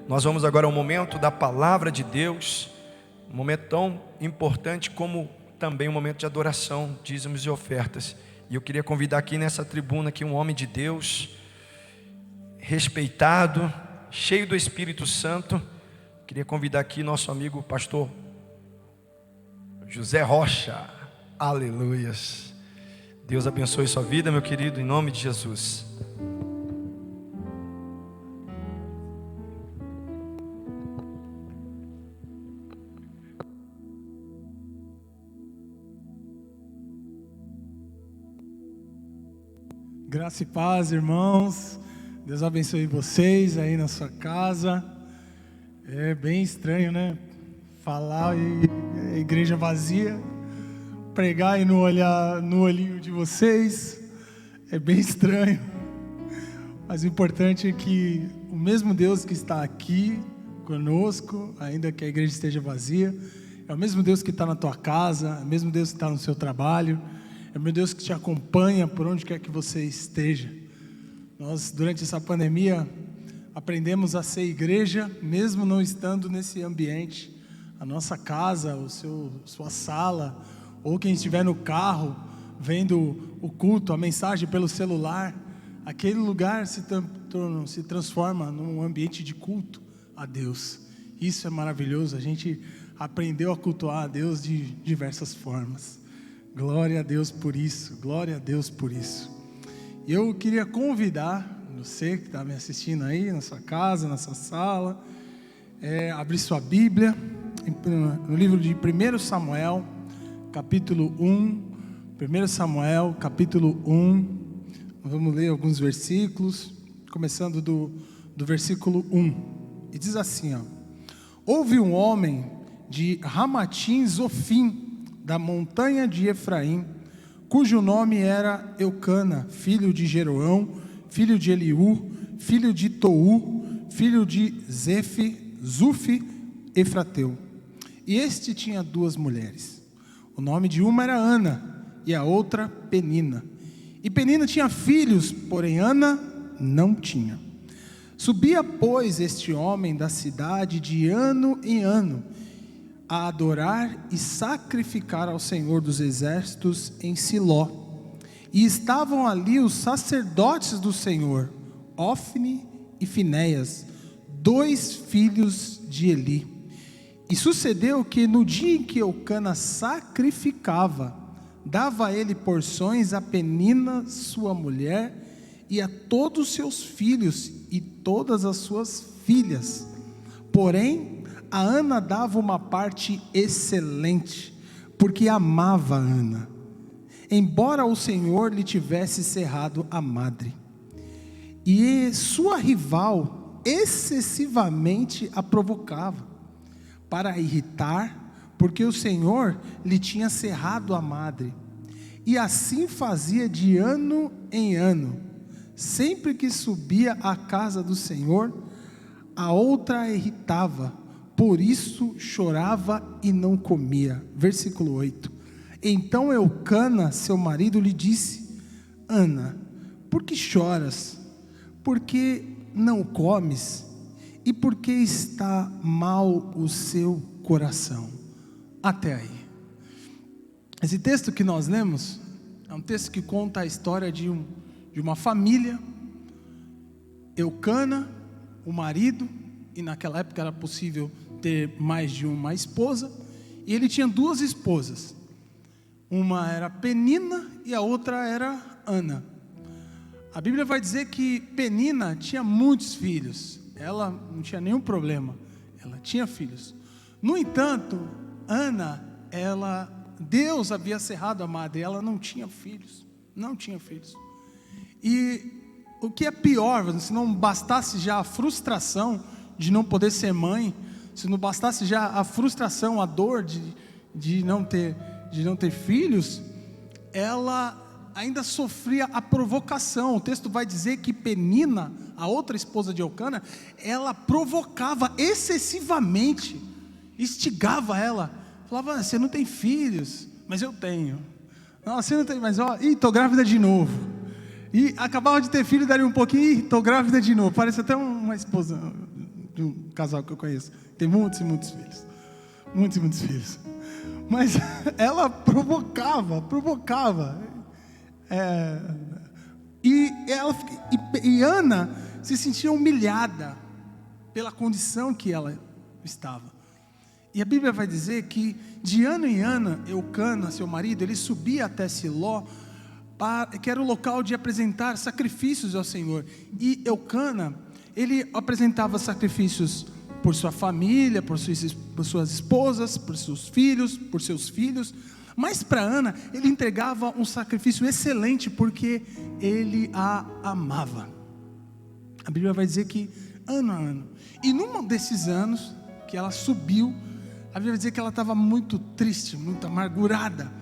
Nós vamos agora ao momento da palavra de Deus, um momento tão importante como também um momento de adoração, dízimos e ofertas. E eu queria convidar aqui nessa tribuna aqui um homem de Deus, respeitado, cheio do Espírito Santo. Queria convidar aqui nosso amigo pastor José Rocha. Aleluias. Deus abençoe sua vida, meu querido, em nome de Jesus. Graça e paz, irmãos. Deus abençoe vocês aí na sua casa. É bem estranho, né? Falar e a igreja vazia, pregar e não olhar no olhinho de vocês. É bem estranho. Mas o importante é que o mesmo Deus que está aqui conosco, ainda que a igreja esteja vazia, é o mesmo Deus que está na tua casa, é o mesmo Deus que está no seu trabalho, é o meu Deus que te acompanha por onde quer que você esteja. Nós, durante essa pandemia, aprendemos a ser igreja, mesmo não estando nesse ambiente. A nossa casa, sua sala, ou quem estiver no carro, vendo o culto, a mensagem pelo celular, aquele lugar se transforma num ambiente de culto a Deus. Isso é maravilhoso, a gente aprendeu a cultuar a Deus de diversas formas. Glória a Deus por isso, glória a Deus por isso. Eu queria convidar você que está me assistindo aí, na sua casa, na sua sala, abrir sua Bíblia, no livro de 1 Samuel, capítulo 1, 1 Samuel, capítulo 1, vamos ler alguns versículos, começando do versículo 1, e diz assim, ó: Houve um homem de Ramatim Zofim, da montanha de Efraim, cujo nome era Eucana, filho de Jeroão, filho de Eliú, filho de Tou, filho de Zufi, Efrateu. E este tinha duas mulheres. O nome de uma era Ana, e a outra Penina. E Penina tinha filhos, porém Ana não tinha. Subia, pois, este homem da cidade de ano em ano, a adorar e sacrificar ao Senhor dos Exércitos em Siló. E estavam ali os sacerdotes do Senhor, Ofni e Finéias, dois filhos de Eli. E sucedeu que no dia em que Eucana sacrificava, dava a ele porções a Penina, sua mulher, e a todos os seus filhos e todas as suas filhas. Porém, a Ana dava uma parte excelente, porque amava a Ana, embora o Senhor lhe tivesse cerrado a madre. E sua rival excessivamente a provocava, para a irritar, porque o Senhor lhe tinha cerrado a madre. E assim fazia de ano em ano. Sempre que subia à casa do Senhor, a outra a irritava, por isso chorava e não comia. Versículo 8. Então Eucana, seu marido, lhe disse: Ana, por que choras? Por que não comes? E por que está mal o seu coração? Até aí. Esse texto que nós lemos é um texto que conta a história de uma família. Eucana, o marido, e naquela época era possível ter mais de uma esposa, e ele tinha duas esposas. Uma era Penina e a outra era Ana. A Bíblia vai dizer que Penina tinha muitos filhos. Ela não tinha nenhum problema, ela tinha filhos. No entanto, Ana, Deus havia cerrado a madre, ela não tinha filhos. Não tinha filhos. E o que é pior, se não bastasse já a frustração de não poder ser mãe, se não bastasse já a frustração, a dor de não ter filhos, ela ainda sofria a provocação. O texto vai dizer que Penina, a outra esposa de Eucana, ela provocava excessivamente, instigava ela, falava: você não tem filhos, mas eu tenho. Não, você não tem, mas estou grávida de novo. E acabava de ter filho, daria um pouquinho, estou grávida de novo. Parece até uma esposa de um casal que eu conheço. Tem muitos e muitos filhos. Muitos e muitos filhos. Mas ela provocava. E Ana se sentia humilhada pela condição que ela estava. E a Bíblia vai dizer que de ano em ano, Eucana, seu marido, ele subia até Siló, que era o local de apresentar sacrifícios ao Senhor. E Eucana, ele apresentava sacrifícios por sua família, por suas esposas, por seus filhos. Mas para Ana, ele entregava um sacrifício excelente, porque ele a amava. A Bíblia vai dizer que ano a ano, e num desses anos que ela subiu, a Bíblia vai dizer que ela estava muito triste, muito amargurada,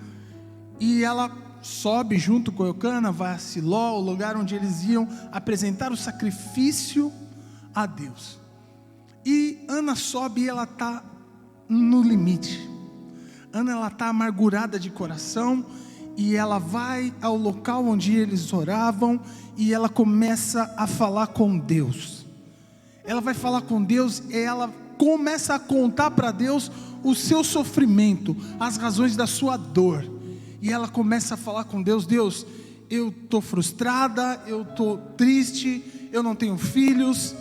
e ela sobe junto com Eucana, vai a Siló, o lugar onde eles iam apresentar o sacrifício a Deus. E Ana sobe e ela está no limite. Ana, ela está amargurada de coração, e ela vai ao local onde eles oravam, e ela começa a falar com Deus. Ela vai falar com Deus, e ela começa a contar para Deus o seu sofrimento, as razões da sua dor. E ela começa a falar com Deus: Deus, eu estou frustrada, eu estou triste, eu não tenho filhos,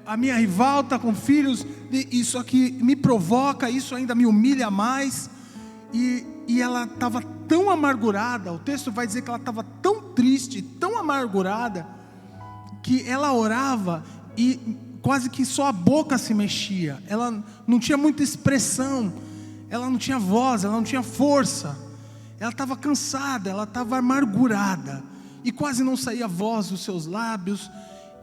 a minha rival está com filhos, isso aqui me provoca, isso ainda me humilha mais. E ela estava tão amargurada, o texto vai dizer que ela estava tão triste, tão amargurada, que ela orava e quase que só a boca se mexia. Ela não tinha muita expressão, ela não tinha voz, ela não tinha força. Ela estava cansada, ela estava amargurada, e quase não saía voz dos seus lábios.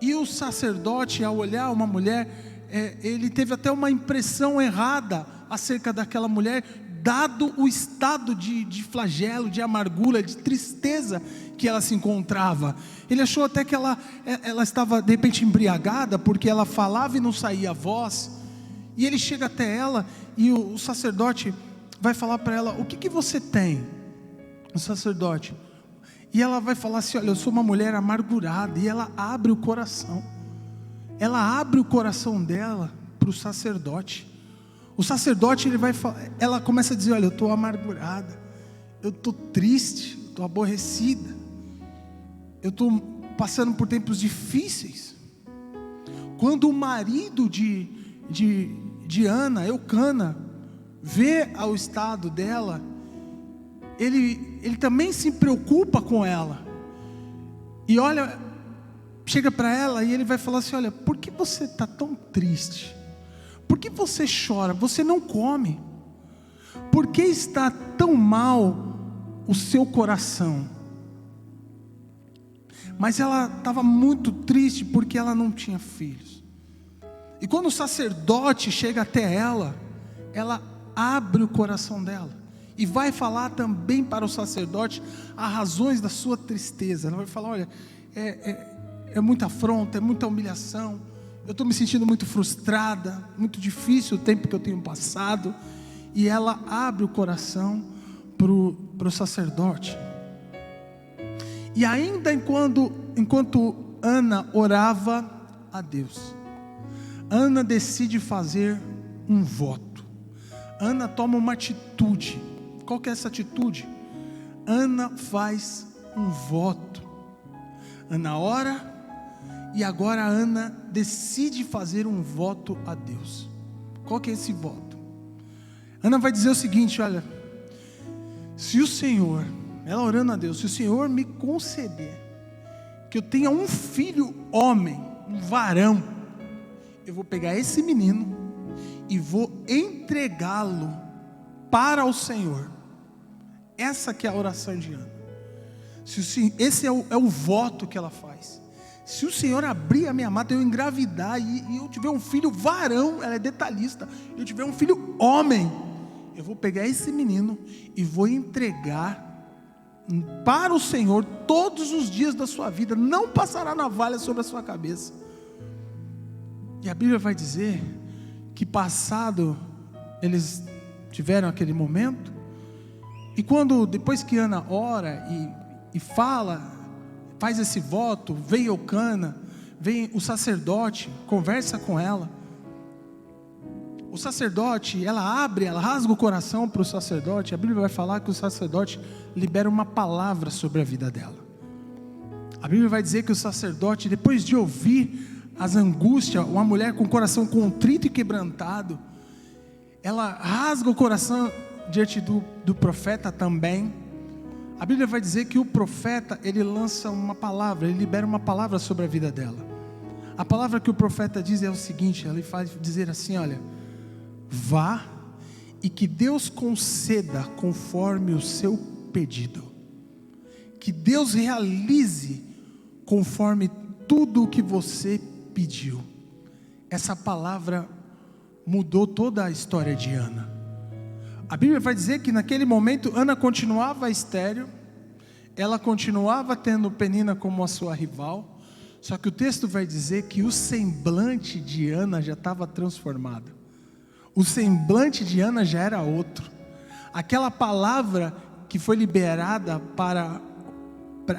E o sacerdote, ao olhar uma mulher, ele teve até uma impressão errada acerca daquela mulher, dado o estado de flagelo, de amargura, de tristeza que ela se encontrava. Ele achou até que ela estava de repente embriagada, porque ela falava e não saía voz. E ele chega até ela, e o sacerdote vai falar para ela: o que você tem? O sacerdote. E ela vai falar assim: olha, eu sou uma mulher amargurada. E ela abre o coração. Ela abre o coração dela para o sacerdote. O sacerdote, ela começa a dizer: olha, eu estou amargurada, eu estou triste, estou aborrecida, eu estou passando por tempos difíceis. Quando o marido de Ana, Eucana, vê o estado dela, ele também se preocupa com ela. E olha, chega para ela e ele vai falar assim: olha, por que você está tão triste? Por que você chora? Você não come? Por que está tão mal o seu coração? Mas ela estava muito triste porque ela não tinha filhos. E quando o sacerdote chega até ela abre o coração dela e vai falar também para o sacerdote as razões da sua tristeza. Ela vai falar: olha, é muita afronta, é muita humilhação, eu estou me sentindo muito frustrada, muito difícil o tempo que eu tenho passado. E ela abre o coração para o sacerdote. E ainda enquanto Ana orava a Deus, Ana decide fazer um voto. Ana toma uma atitude. Qual que é essa atitude? Ana faz um voto. Ana ora, e agora Ana decide fazer um voto a Deus. Qual que é esse voto? Ana vai dizer o seguinte: olha, se o Senhor, ela orando a Deus, se o Senhor me conceder que eu tenha um filho homem, um varão, eu vou pegar esse menino e vou entregá-lo para o Senhor. Essa que é a oração de Ana. Esse é o voto que ela faz. Se o Senhor abrir a minha mata, eu engravidar e eu tiver um filho varão, ela é detalhista, eu tiver um filho homem, eu vou pegar esse menino e vou entregar para o Senhor todos os dias da sua vida, não passará navalha sobre a sua cabeça. E a Bíblia vai dizer que passado eles tiveram aquele momento, e depois que Ana ora e fala, faz esse voto, vem Eucana, vem o sacerdote, conversa com ela. O sacerdote, ela rasga o coração para o sacerdote. A Bíblia vai falar que o sacerdote libera uma palavra sobre a vida dela. A Bíblia vai dizer que o sacerdote, depois de ouvir as angústias, uma mulher com o coração contrito e quebrantado, ela rasga o coração diante do profeta também. A Bíblia vai dizer que o profeta, ele lança uma palavra, ele libera uma palavra sobre a vida dela. A palavra que o profeta diz é o seguinte, ele faz dizer assim, olha: vá e que Deus conceda conforme o seu pedido. Que Deus realize conforme tudo o que você pediu. Essa palavra mudou toda a história de Ana. A Bíblia vai dizer que naquele momento Ana continuava estéril, ela continuava tendo Penina como a sua rival, só que o texto vai dizer que o semblante de Ana já estava transformado. O semblante de Ana já era outro. Aquela palavra que foi liberada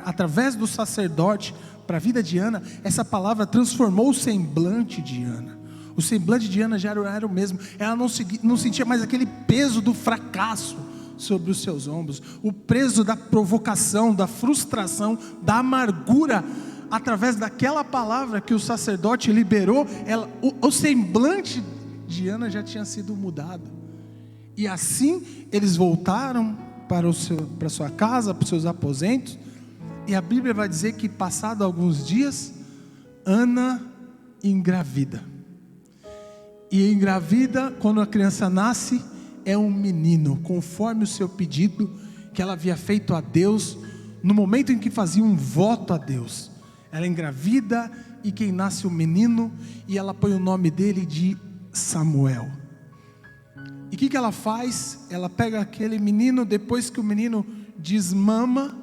através do sacerdote para a vida de Ana, essa palavra transformou o semblante de Ana. O semblante de Ana já era o mesmo. Ela não sentia mais aquele peso do fracasso sobre os seus ombros, o peso da provocação, da frustração, da amargura. Através daquela palavra que o sacerdote liberou, o semblante de Ana já tinha sido mudado. E assim eles voltaram para sua casa, para os seus aposentos. E a Bíblia vai dizer que passado alguns dias, Ana engravida. E engravida, quando a criança nasce, é um menino, conforme o seu pedido que ela havia feito a Deus, no momento em que fazia um voto a Deus. Ela engravida e quem nasce o menino, e ela põe o nome dele de Samuel. E o que ela faz? Ela pega aquele menino, depois que o menino desmama,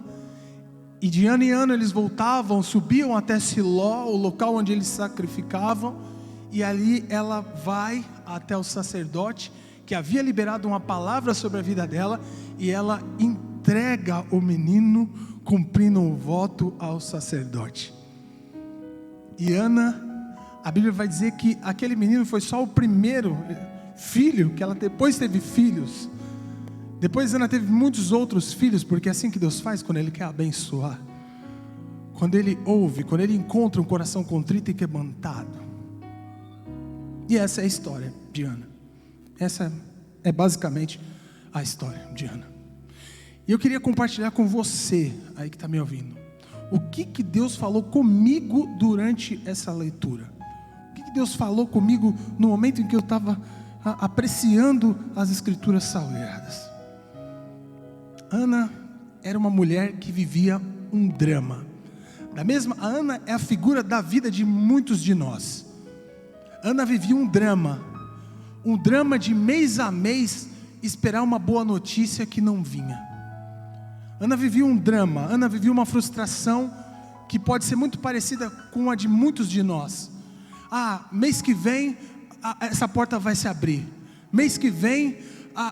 e de ano em ano eles voltavam, subiam até Siló, o local onde eles sacrificavam, e ali ela vai até o sacerdote, que havia liberado uma palavra sobre a vida dela, e ela entrega o menino, cumprindo um voto ao sacerdote. E Ana, a Bíblia vai dizer que aquele menino foi só o primeiro filho, que ela depois teve filhos. Depois Ana teve muitos outros filhos, porque é assim que Deus faz quando Ele quer abençoar. Quando Ele ouve, quando Ele encontra um coração contrito e quebrantado. E essa é a história de Ana. Essa é basicamente a história de Ana. E eu queria compartilhar com você, aí que está me ouvindo, o que Deus falou comigo durante essa leitura. O que Deus falou comigo no momento em que eu estava apreciando as escrituras sagradas. Ana era uma mulher que vivia um drama. A Ana é a figura da vida de muitos de nós. Ana vivia um drama de mês a mês esperar uma boa notícia que não vinha. Ana vivia um drama, Ana vivia uma frustração que pode ser muito parecida com a de muitos de nós. Mês que vem essa porta vai se abrir, mês que vem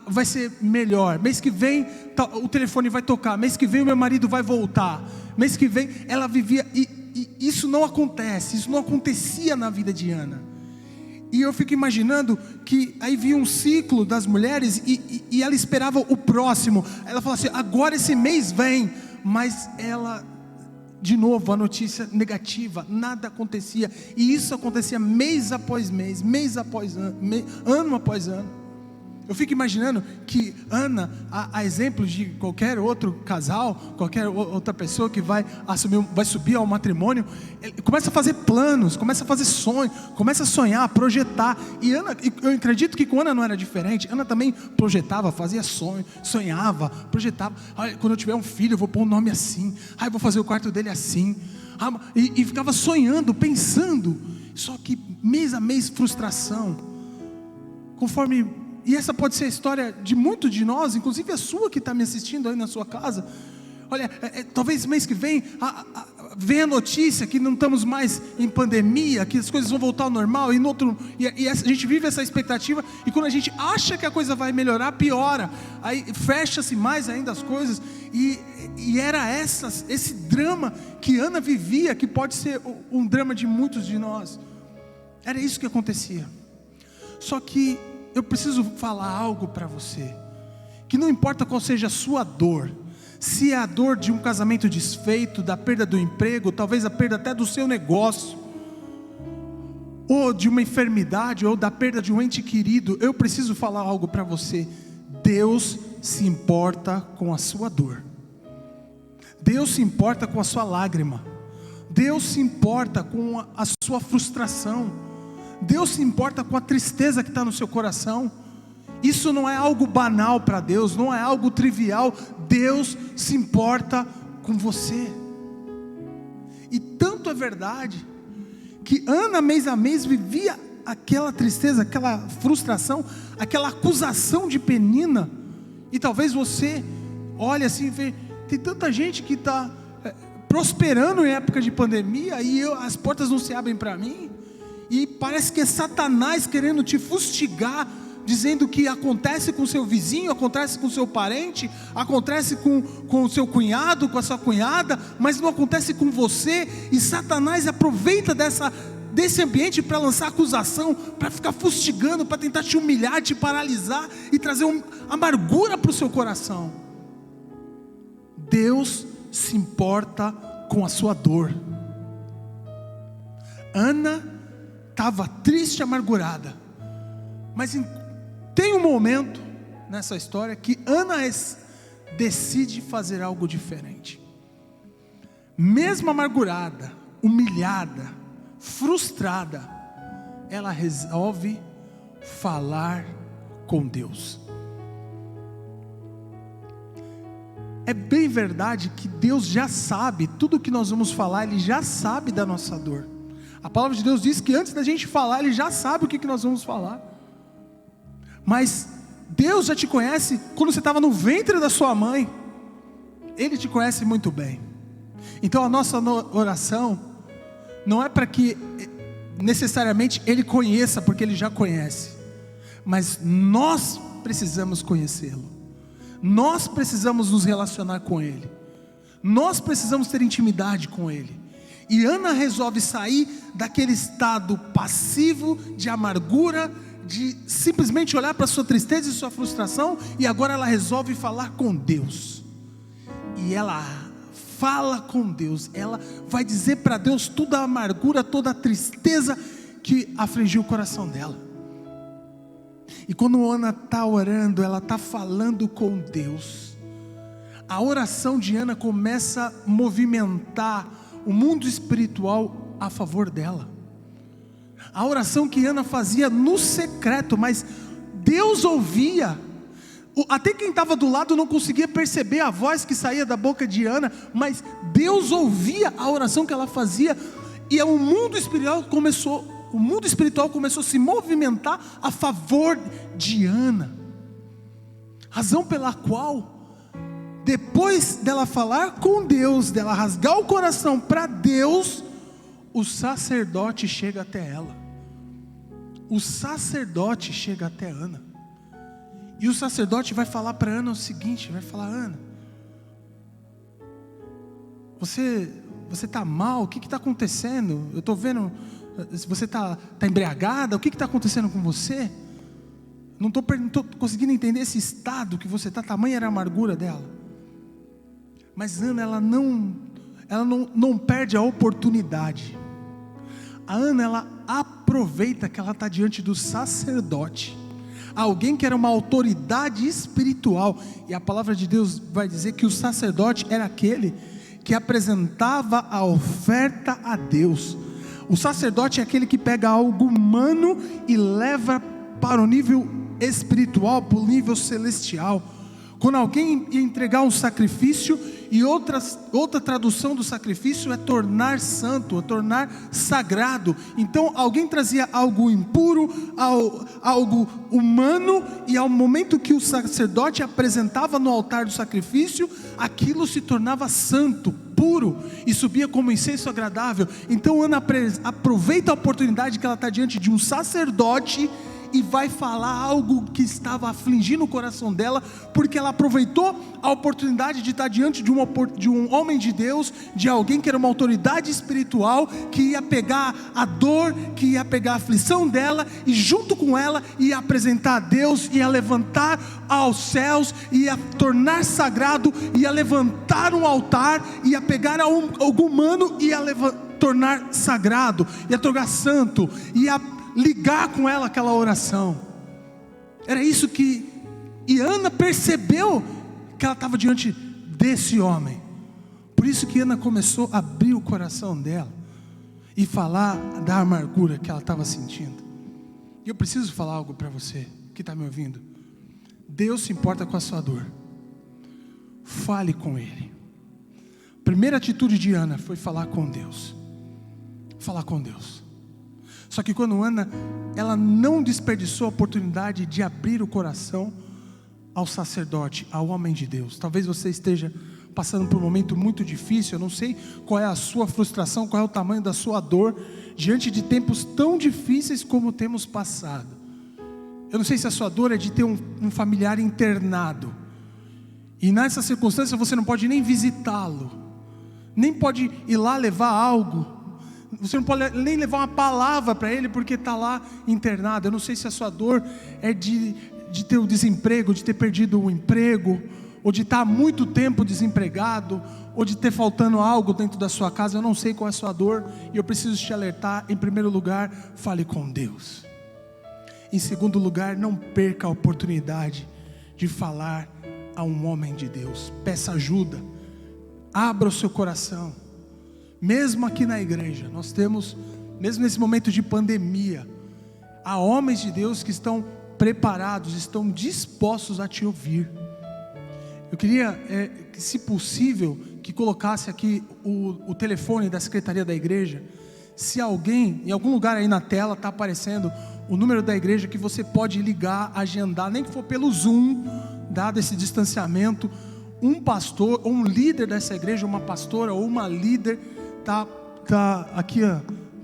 vai ser melhor, mês que vem o telefone vai tocar, mês que vem o meu marido vai voltar, mês que vem ela vivia, e isso não acontece, isso não acontecia na vida de Ana. E eu fico imaginando que aí vinha um ciclo das mulheres e ela esperava o próximo. Ela falava assim, agora esse mês vem, mas ela, de novo, a notícia negativa, nada acontecia. E isso acontecia mês após mês, mês após ano, ano após ano. Eu fico imaginando que Ana, a exemplo de qualquer outro casal, qualquer outra pessoa que vai subir ao matrimônio, começa a fazer planos, começa a fazer sonhos, começa a sonhar, a projetar. E Ana, eu acredito que com Ana não era diferente. Ana também projetava, fazia sonho, sonhava, projetava. Quando eu tiver um filho, eu vou pôr um nome assim. Eu vou fazer o quarto dele assim. E ficava sonhando, pensando. Só que mês a mês frustração. E essa pode ser a história de muitos de nós, inclusive a sua que está me assistindo aí na sua casa. Olha, talvez mês que vem vem a notícia que não estamos mais em pandemia, que as coisas vão voltar ao normal, e a gente vive essa expectativa, e quando a gente acha que a coisa vai melhorar, piora, aí fecha-se mais ainda as coisas, e era esse drama que Ana vivia, que pode ser um drama de muitos de nós. Era isso que acontecia. Só que eu preciso falar algo para você, que não importa qual seja a sua dor, se é a dor de um casamento desfeito, da perda do emprego, talvez a perda até do seu negócio, ou de uma enfermidade, ou da perda de um ente querido, eu preciso falar algo para você. Deus se importa com a sua dor, Deus se importa com a sua lágrima, Deus se importa com a sua frustração, Deus se importa com a tristeza que está no seu coração. Isso não é algo banal para Deus, não é algo trivial. Deus se importa com você. E tanto é verdade que Ana, mês a mês, vivia aquela tristeza, aquela frustração, aquela acusação de Penina. E talvez você olhe assim e vê, tem tanta gente que está prosperando em época de pandemia, e as portas não se abrem para mim, e parece que é Satanás querendo te fustigar, dizendo que acontece com seu vizinho, acontece com seu parente, acontece com o seu cunhado, com a sua cunhada, mas não acontece com você. E Satanás aproveita desse ambiente para lançar acusação, para ficar fustigando, para tentar te humilhar, te paralisar e trazer amargura para o seu coração. Deus se importa com a sua dor. Ana estava triste e amargurada, mas tem um momento nessa história que Ana decide fazer algo diferente. Mesmo amargurada, humilhada, frustrada, ela resolve falar com Deus. É bem verdade que Deus já sabe tudo o que nós vamos falar, Ele já sabe da nossa dor. A palavra de Deus diz que antes da gente falar, Ele já sabe o que nós vamos falar. Mas Deus já te conhece quando você estava no ventre da sua mãe. Ele te conhece muito bem. Então a nossa oração não é para que necessariamente Ele conheça, porque Ele já conhece, mas nós precisamos conhecê-lo. Nós precisamos nos relacionar com Ele. Nós precisamos ter intimidade com Ele. E Ana resolve sair daquele estado passivo de amargura, de simplesmente olhar para a sua tristeza e sua frustração, e agora ela resolve falar com Deus. E ela fala com Deus, ela vai dizer para Deus toda a amargura, toda a tristeza que afligiu o coração dela. E quando Ana está orando, ela está falando com Deus. A oração de Ana começa a movimentar o mundo espiritual a favor dela. A oração que Ana fazia no secreto, mas Deus ouvia. Até quem estava do lado não conseguia perceber a voz que saía da boca de Ana, mas Deus ouvia a oração que ela fazia, e o mundo espiritual começou a se movimentar a favor de Ana. Razão pela qual, depois dela falar com Deus, dela rasgar o coração para Deus, o sacerdote chega até ela. O sacerdote chega até Ana. E o sacerdote vai falar para Ana o seguinte, vai falar: Ana, você está mal? O que está acontecendo? Eu estou vendo, você está embriagada? O que está acontecendo com você? Não estou conseguindo entender esse estado que você está, tamanha era a amargura dela. Mas Ana, ela não perde a oportunidade. A Ana, ela aproveita que ela está diante do sacerdote, alguém que era uma autoridade espiritual, e a palavra de Deus vai dizer que o sacerdote era aquele que apresentava a oferta a Deus. O sacerdote é aquele que pega algo humano e leva para o nível espiritual, para o nível celestial. Quando alguém ia entregar um sacrifício, e outra tradução do sacrifício é tornar santo, é tornar sagrado. Então alguém trazia algo impuro, algo humano, e ao momento que o sacerdote apresentava no altar do sacrifício, aquilo se tornava santo, puro e subia como incenso agradável. Então Ana aproveita a oportunidade que ela está diante de um sacerdote e vai falar algo que estava afligindo o coração dela, porque ela aproveitou a oportunidade de estar diante de um homem de Deus, de alguém que era uma autoridade espiritual, que ia pegar a dor, que ia pegar a aflição dela, e junto com ela ia apresentar a Deus, ia levantar aos céus, ia tornar sagrado, ia levantar um altar, ia pegar algum humano e ia tornar sagrado, ia tornar santo, ia ligar com ela aquela oração. Era isso que Ana percebeu, que ela estava diante desse homem. Por isso que Ana começou a abrir o coração dela e falar da amargura que ela estava sentindo. E eu preciso falar algo para você que está me ouvindo. Deus se importa com a sua dor. Fale com Ele. A primeira atitude de Ana foi falar com Deus. Falar com Deus. Só que quando Ana, ela não desperdiçou a oportunidade de abrir o coração ao sacerdote, ao homem de Deus. Talvez você esteja passando por um momento muito difícil. Eu não sei qual é a sua frustração, qual é o tamanho da sua dor, diante de tempos tão difíceis como temos passado. Eu não sei se a sua dor é de ter um familiar internado, e nessa circunstância você não pode nem visitá-lo, nem pode ir lá levar algo. Você não pode nem levar uma palavra para ele, porque está lá internado. Eu não sei se a sua dor é de ter o desemprego, de ter perdido o emprego, ou de estar há muito tempo desempregado, ou de ter faltando algo dentro da sua casa. Eu não sei qual é a sua dor, e eu preciso te alertar. Em primeiro lugar, fale com Deus. Em segundo lugar, não perca a oportunidade de falar a um homem de Deus. Peça ajuda, abra o seu coração. Mesmo aqui na igreja, nós temos, mesmo nesse momento de pandemia, há homens de Deus que estão preparados, estão dispostos a te ouvir. Eu queria, se possível, que colocasse aqui o telefone da secretaria da igreja. Se alguém, em algum lugar aí na tela está aparecendo o número da igreja, que você pode ligar, agendar, nem que for pelo Zoom, dado esse distanciamento, um pastor, ou um líder dessa igreja, uma pastora ou uma líder. Tá aqui,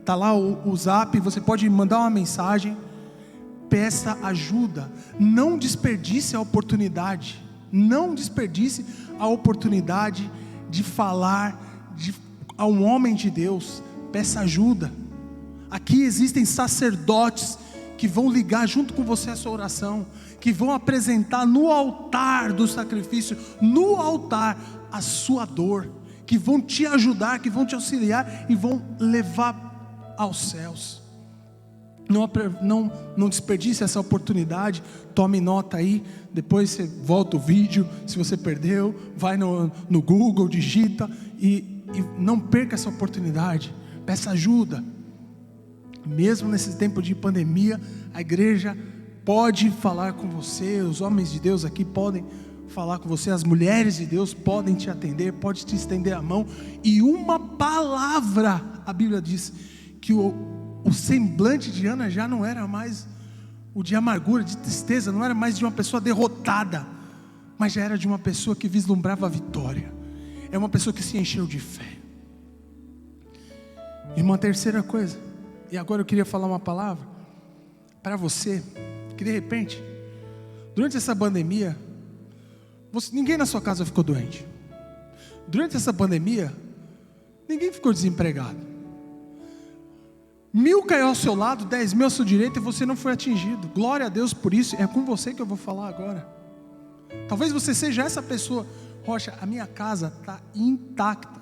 tá lá o zap, você pode mandar uma mensagem. Peça ajuda, não desperdice a oportunidade, não desperdice a oportunidade de falar a um homem de Deus. Peça ajuda. Aqui existem sacerdotes que vão ligar junto com você a sua oração, que vão apresentar no altar do sacrifício, no altar, a sua dor, que vão te ajudar, que vão te auxiliar e vão levar aos céus. Não desperdice essa oportunidade. Tome nota aí, depois você volta o vídeo, se você perdeu, vai no Google, digita e não perca essa oportunidade. Peça ajuda. Mesmo nesse tempo de pandemia, a igreja pode falar com você, os homens de Deus aqui podem falar com você, as mulheres de Deus podem te atender, pode te estender a mão, e uma palavra. A Bíblia diz que o semblante de Ana já não era mais o de amargura, de tristeza, não era mais de uma pessoa derrotada, mas já era de uma pessoa que vislumbrava a vitória. É uma pessoa que se encheu de fé. E uma terceira coisa, e agora eu queria falar uma palavra para você, que de repente, durante essa pandemia, ninguém na sua casa ficou doente. Durante essa pandemia, ninguém ficou desempregado. 1000 caiu ao seu lado, 10.000 à sua direita, e você não foi atingido. Glória a Deus por isso. É com você que eu vou falar agora. Talvez você seja essa pessoa. Rocha, a minha casa está intacta.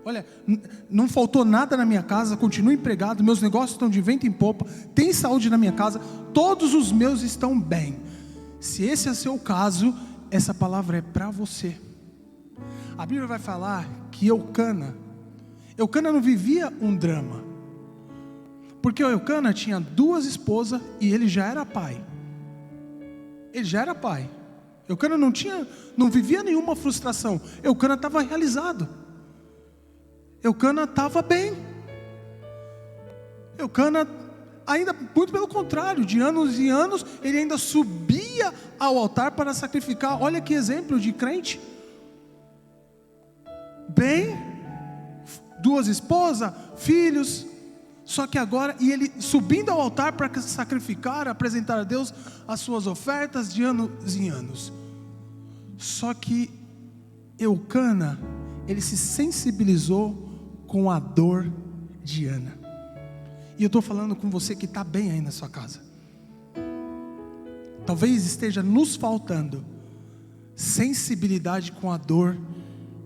Olha, não faltou nada na minha casa, continuo empregado, meus negócios estão de vento em popa, tem saúde na minha casa, todos os meus estão bem. Se esse é o seu caso, essa palavra é para você. A Bíblia vai falar que Eucana não vivia um drama, porque Eucana tinha 2 esposas e ele já era pai. Eucana não vivia nenhuma frustração. Eucana estava realizado. Eucana estava bem. Eucana, ainda muito pelo contrário, de anos em anos, ele ainda subia ao altar para sacrificar. Olha que exemplo de crente. bem, 2 esposas, filhos. Só que agora, e ele subindo ao altar para sacrificar, apresentar a Deus as suas ofertas de anos em anos. Só que Eucana, ele se sensibilizou com a dor de Ana. E eu estou falando com você que está bem aí na sua casa. Talvez esteja nos faltando sensibilidade com a dor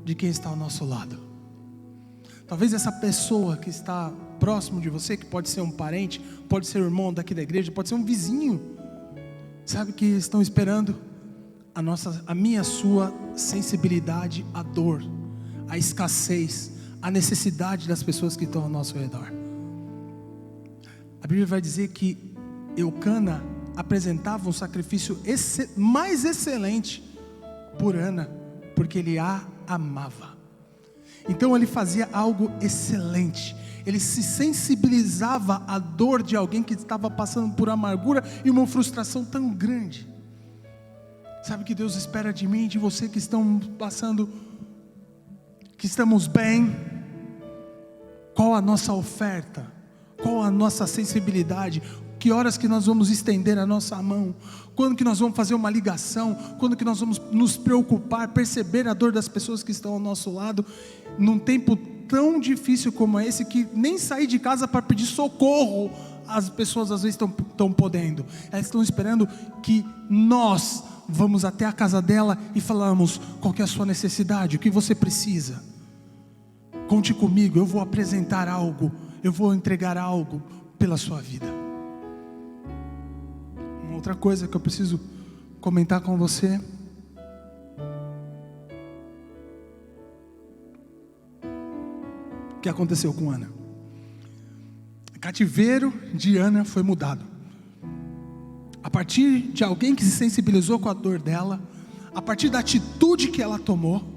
de quem está ao nosso lado. Talvez essa pessoa que está próximo de você, que pode ser um parente, pode ser um irmão daqui da igreja, pode ser um vizinho, sabe, que estão esperando a minha, a sua sensibilidade à dor, à escassez, à necessidade das pessoas que estão ao nosso redor. A Bíblia vai dizer que Eucana apresentava um sacrifício mais excelente por Ana, porque ele a amava. Então ele fazia algo excelente. Ele se sensibilizava à dor de alguém que estava passando por amargura e uma frustração tão grande. Sabe o que Deus espera de mim e de você que estão passando, que estamos bem? Qual a nossa oferta? Qual a nossa sensibilidade? Que horas que nós vamos estender a nossa mão? Quando que nós vamos fazer uma ligação? Quando que nós vamos nos preocupar, perceber a dor das pessoas que estão ao nosso lado? Num tempo tão difícil como esse, que nem sair de casa para pedir socorro, as pessoas às vezes estão podendo. Elas estão esperando que nós vamos até a casa dela e falamos: qual que é a sua necessidade? O que você precisa? Conte comigo, eu vou apresentar algo, eu vou entregar algo pela sua vida. Uma outra coisa que eu preciso comentar com você: o que aconteceu com Ana? O cativeiro de Ana foi mudado. A partir de alguém que se sensibilizou com a dor dela, a partir da atitude que ela tomou,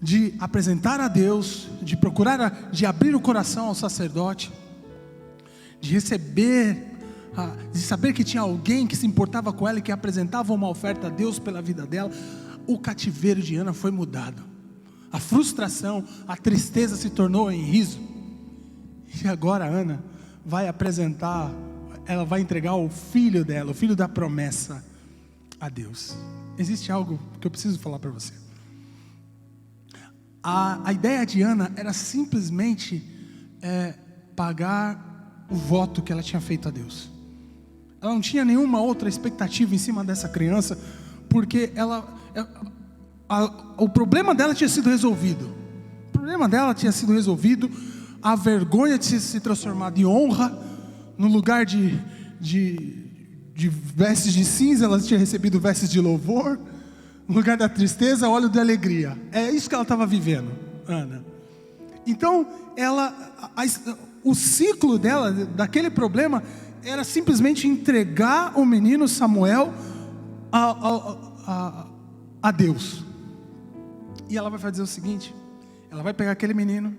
de apresentar a Deus, de procurar, de abrir o coração ao sacerdote, de receber, de saber que tinha alguém que se importava com ela e que apresentava uma oferta a Deus pela vida dela, o cativeiro de Ana foi mudado. A frustração, a tristeza se tornou em riso. E agora Ana vai apresentar, ela vai entregar o filho dela, o filho da promessa, a Deus. Existe algo que eu preciso falar para você. A ideia de Ana era simplesmente pagar o voto que ela tinha feito a Deus. Ela não tinha nenhuma outra expectativa em cima dessa criança, porque o problema dela tinha sido resolvido. O problema dela tinha sido resolvido. A vergonha tinha se transformado em honra. No lugar de vestes de cinza, ela tinha recebido vestes de louvor. No lugar da tristeza, óleo de alegria. É isso que ela estava vivendo, Ana. Então, o ciclo dela, daquele problema, era simplesmente entregar o menino Samuel a Deus. E ela vai fazer o seguinte: ela vai pegar aquele menino,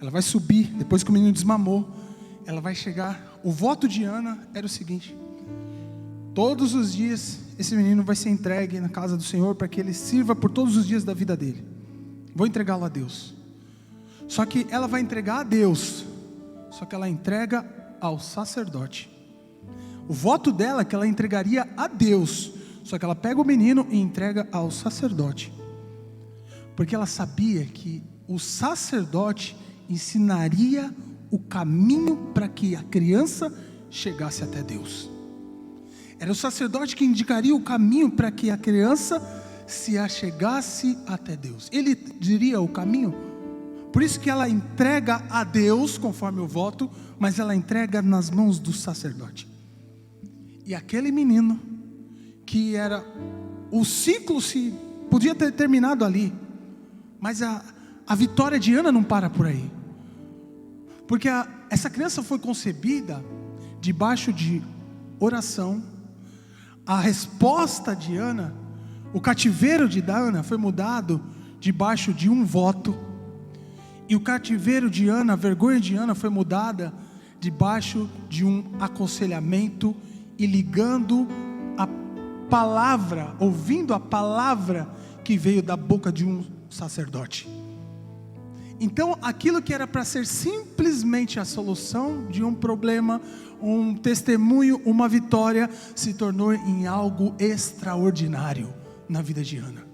ela vai subir, depois que o menino desmamou, ela vai chegar. O voto de Ana era o seguinte: todos os dias esse menino vai ser entregue na casa do Senhor, para que ele sirva por todos os dias da vida dele. Vou entregá-lo a Deus. Só que ela vai entregar a Deus, só que ela entrega ao sacerdote. O voto dela é que ela entregaria a Deus, só que ela pega o menino e entrega ao sacerdote, porque ela sabia que o sacerdote ensinaria o caminho para que a criança chegasse até Deus. Era o sacerdote que indicaria o caminho para que a criança se achegasse até Deus. Ele diria o caminho. Por isso que ela entrega a Deus conforme o voto, mas ela entrega nas mãos do sacerdote. E aquele menino, que era o ciclo, se podia ter terminado ali, mas a vitória de Ana não para por aí, porque essa criança foi concebida debaixo de oração. A resposta de Ana, o cativeiro de Ana foi mudado debaixo de um voto. E o cativeiro de Ana, a vergonha de Ana foi mudada debaixo de um aconselhamento e ligando a palavra, ouvindo a palavra que veio da boca de um sacerdote. Então aquilo que era para ser simplesmente a solução de um problema, um testemunho, uma vitória, se tornou em algo extraordinário na vida de Ana.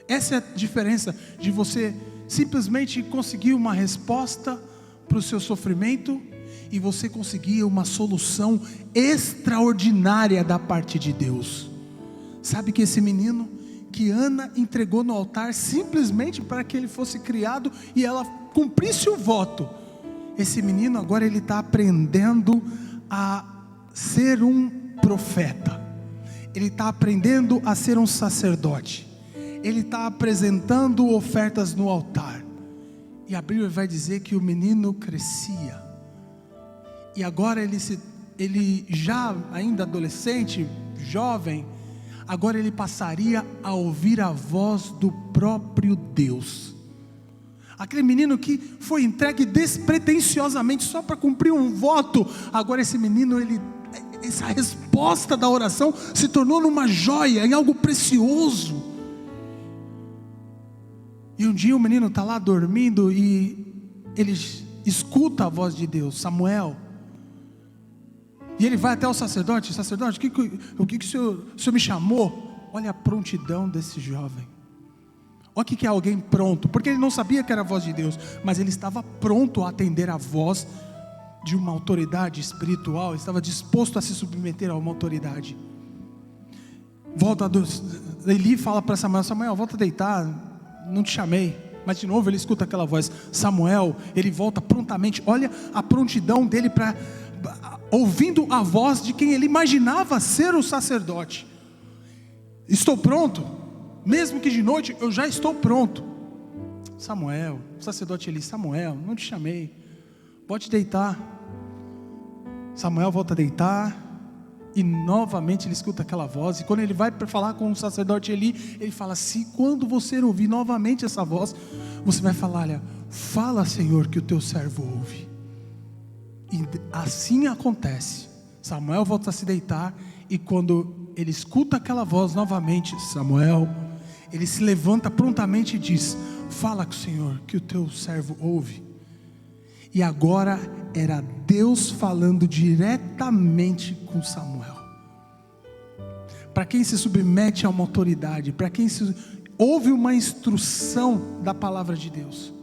Essa é a diferença de você simplesmente conseguir uma resposta para o seu sofrimento e você conseguir uma solução extraordinária da parte de Deus. Sabe que esse menino que Ana entregou no altar simplesmente para que ele fosse criado e ela cumprisse o voto, esse menino agora ele está aprendendo a ser um profeta, ele está aprendendo a ser um sacerdote, ele está apresentando ofertas no altar, e a Bíblia vai dizer que o menino crescia, e agora ele já ainda adolescente, jovem, agora ele passaria a ouvir a voz do próprio Deus. Aquele menino que foi entregue despretensiosamente só para cumprir um voto, agora esse menino, essa resposta da oração se tornou numa joia, em algo precioso. E um dia o menino está lá dormindo e ele escuta a voz de Deus, Samuel. E ele vai até o sacerdote, o que o senhor me chamou? Olha a prontidão desse jovem. Olha o que é alguém pronto, porque ele não sabia que era a voz de Deus, mas ele estava pronto a atender a voz de uma autoridade espiritual, estava disposto a se submeter a uma autoridade. Eli fala para Samuel, volta a deitar, não te chamei. Mas de novo ele escuta aquela voz, Samuel, ele volta prontamente. Olha a prontidão dele para ouvindo a voz de quem ele imaginava ser o sacerdote. Estou pronto, mesmo que de noite eu já estou pronto. Samuel, o sacerdote Eli, Samuel, não te chamei, pode deitar. Samuel volta a deitar, e novamente ele escuta aquela voz, e quando ele vai para falar com o sacerdote Eli, ele fala assim, quando você ouvir novamente essa voz, você vai falar, olha, fala Senhor que o teu servo ouve. E assim acontece, Samuel volta a se deitar, e quando ele escuta aquela voz novamente, Samuel, ele se levanta prontamente e diz, fala com o Senhor que o teu servo ouve. E agora era Deus falando diretamente com Samuel. Para quem se submete a uma autoridade, para quem ouve uma instrução da palavra de Deus,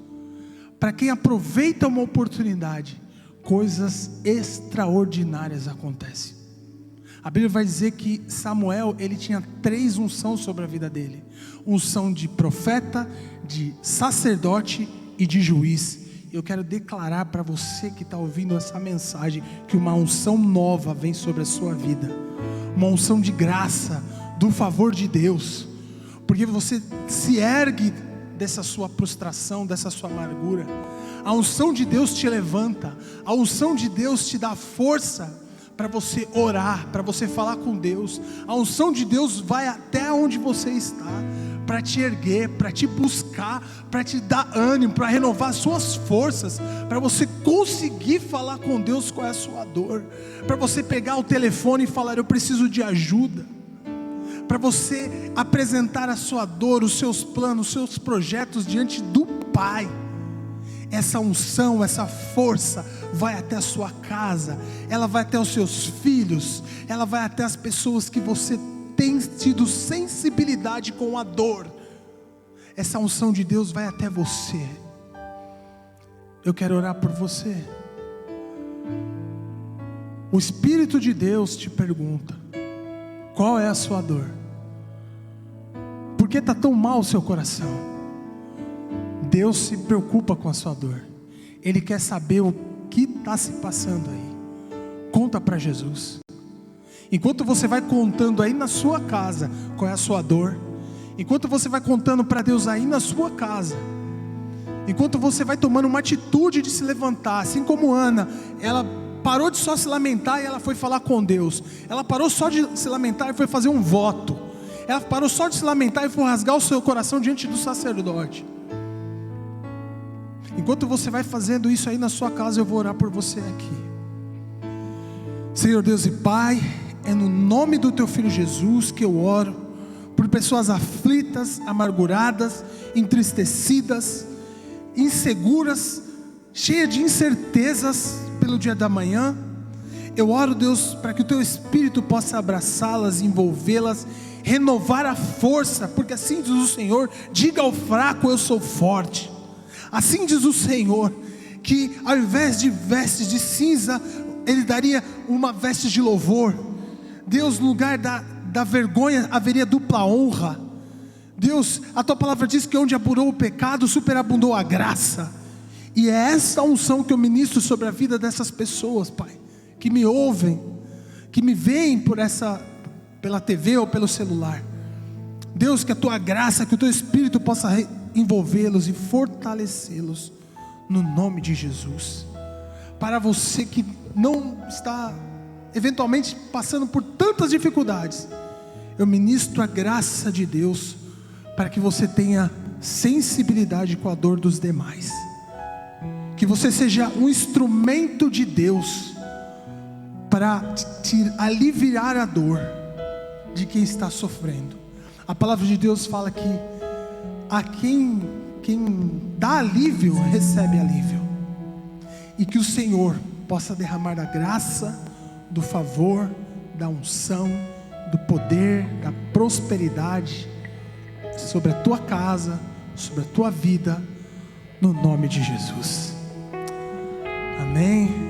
para quem aproveita uma oportunidade, coisas extraordinárias acontecem. A Bíblia vai dizer que Samuel, ele tinha 3 unções sobre a vida dele: unção de profeta, de sacerdote e de juiz. Eu quero declarar para você que está ouvindo essa mensagem, que uma unção nova vem sobre a sua vida, uma unção de graça, do favor de Deus, porque você se ergue dessa sua prostração, dessa sua amargura. A unção de Deus te levanta, a unção de Deus te dá força para você orar, para você falar com Deus. A unção de Deus vai até onde você está, para te erguer, para te buscar, para te dar ânimo, para renovar suas forças, para você conseguir falar com Deus qual é a sua dor, para você pegar o telefone e falar, eu preciso de ajuda, para você apresentar a sua dor, os seus planos, os seus projetos diante do Pai. Essa unção, essa força vai até a sua casa, ela vai até os seus filhos, ela vai até as pessoas que você tem tido sensibilidade com a dor. Essa unção de Deus vai até você. Eu quero orar por você. O Espírito de Deus te pergunta, qual é a sua dor? Por que está tão mal o seu coração? Deus se preocupa com a sua dor. Ele quer saber o que está se passando aí. Conta para Jesus. Enquanto você vai contando aí na sua casa qual é a sua dor, enquanto você vai contando para Deus aí na sua casa, enquanto você vai tomando uma atitude de se levantar, assim como Ana, ela parou de só se lamentar e ela foi falar com Deus. Ela parou só de se lamentar e foi fazer um voto. Ela parou só de se lamentar e foi rasgar o seu coração diante do sacerdote. Enquanto você vai fazendo isso aí na sua casa, eu vou orar por você aqui. Senhor Deus e Pai, é no nome do Teu Filho Jesus que eu oro por pessoas aflitas, amarguradas, entristecidas, inseguras, cheias de incertezas pelo dia da manhã. Eu oro, Deus, para que o Teu Espírito possa abraçá-las, envolvê-las, renovar a força, porque assim diz o Senhor: diga ao fraco, eu sou forte. Assim diz o Senhor, que ao invés de vestes de cinza, Ele daria uma veste de louvor. Deus, no lugar da vergonha, haveria dupla honra. Deus, a Tua palavra diz que onde abundou o pecado, superabundou a graça. E é essa unção que eu ministro sobre a vida dessas pessoas, Pai, que me ouvem, que me veem pela TV ou pelo celular. Deus, que a Tua graça, que o Teu Espírito possa envolvê-los e fortalecê-los, no nome de Jesus. Para você que não está eventualmente passando por tantas dificuldades, eu ministro a graça de Deus, para que você tenha sensibilidade com a dor dos demais, que você seja um instrumento de Deus, para te aliviar a dor de quem está sofrendo. A palavra de Deus fala que a quem dá alívio, recebe alívio. E que o Senhor possa derramar a graça, do favor, da unção, do poder, da prosperidade sobre a tua casa, sobre a tua vida, no nome de Jesus. Amém.